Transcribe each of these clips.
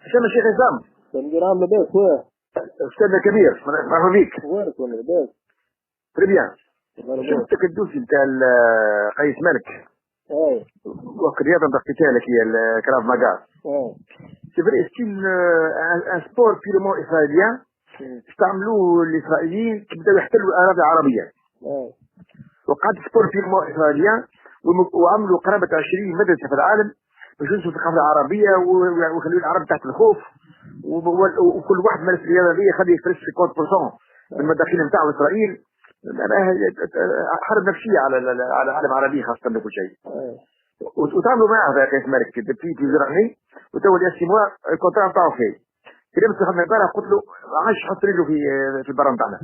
سامي الشيخ عصام. تنقر عامل لاباس خويا. أستاذ كبير مرحبا بك. وينك ولا لاباس؟ تري بيان. شفتك الدوسي نتاع قيس مالك. اي. وقت الرياضة ضغطتها لك هي الكراف ماغاز. سي فري ستيل ان سبور بيرمون اسرائيليان استعملوه الاسرائيليين بداوا يحتلوا الاراضي العربية. وقعد سبور بيرمون اسرائيليان وعملوا قرابة 20 مدرسة في العالم باش ينشروا الثقافة العربية ويخلوا العرب تحت الخوف. وكل واحد مارس الرياضة دي خليه يفرش 50% من المداخيل نتاعو اسرائيل. حرب نفسية على العالم العربي خاصة بكل شيء. وتعاملوا معه في قيس مالك في زرعني وتو الاسي موا الكونترا نتاعو فيه. كلمة خدنا امبارح قلت له ما عادش حط رجله في البرا نتاعنا.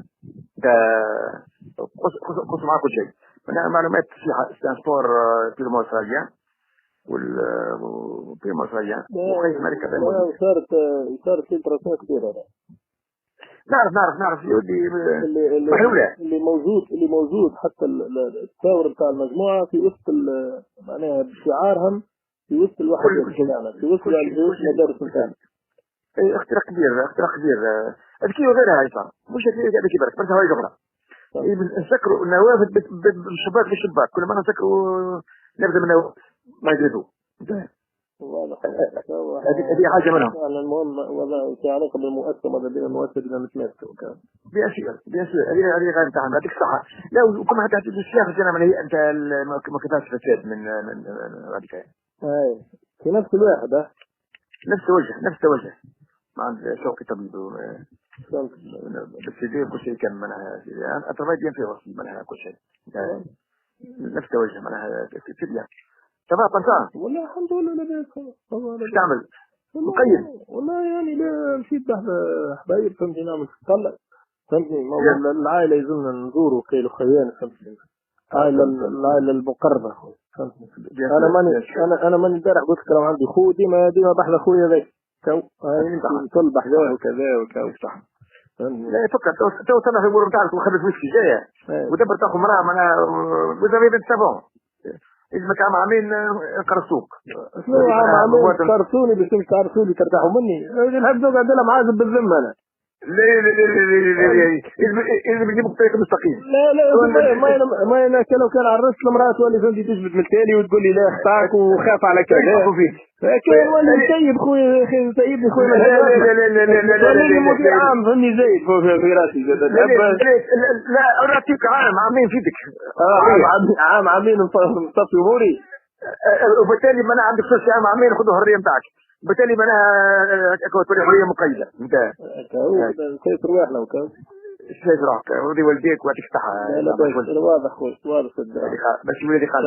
قص معاه كل شيء. معلومات في سبور بيرمو اسرائيليان والبيرمو اسرائيليان وقيس مالك صارت فلتراسيون كبيرة. نعرف اللي موجود حتى الثور بتاع المجموعة في وسط معناها بشعارهم في وسط الواحد في وسط المدارس نتاعنا. اختراق كبير اذكي وغيرها هاي مش هذا كبير بس هاي جبرة نسكروا النوافذ بالشباك بالشباك كل ما نسكروا نبدا من ما يدرسوا واضح. هذه حاجة منهم. المهم وضع في علاقة بالمؤسسة ماذا بين المؤسسة بين نتماسكوا كان. بيصير هذه غير امتحان هذيك صح. لا وكما حتى في السياق الجنة هي أنت ما كتبتش فساد من هذيك. أي في نفس الواحد نفس الوجه ما عند شوقي طبيب بس يدير كل شيء كان منها أتربيت في راسي منها كل شيء نفس الوجه منها تبيان. تمام طنطان. والله الحمد لله لاباس. ايش تعمل؟ مقيم. والله يعني لا مشيت بحث حبايب فهمتني نعمل طلع فهمتني العائلة يزلنا نزوروا كيلو خيان فهمتني. العائلة المقربة فهمتني. أنا ماني امبارح قلت كلام عندي خو ديما بحث أخويا ذاك تو طل بحذاه وكذا صح. لا يفكر تو تنا في الأمور بتاعك وخلص وشي جاية ودبر تاخذ مرأة معناها وزي بنت سافون. إذا كان عامين قرصوك. شنو عامين قرصوني بس قرصوني ترتاحوا مني. الحب زوج عندنا معازب بالذمة أنا. لا إذا بيجيبك طريق مستقيم. لا ما أنا لو كان عرست المرأة واللي فهمتي تثبت من التالي وتقول لي لا اخطاك وخاف على كذا. كان ولا سيد خويا سيدني خويا من لا المدير عام فهمني زايد في راسي. لا راتيك عامين فيك. عامين مصطفي أموري. وبالتالي ما أنا عندك فرصة عامين خذوا الحرية متاعك. بالتالي ما أنا حرية مقيدة. انتهى. كيف روح لو كان. ايش راك ودي والديك وتفتحها. لا واضح واضح. بس ولدي قال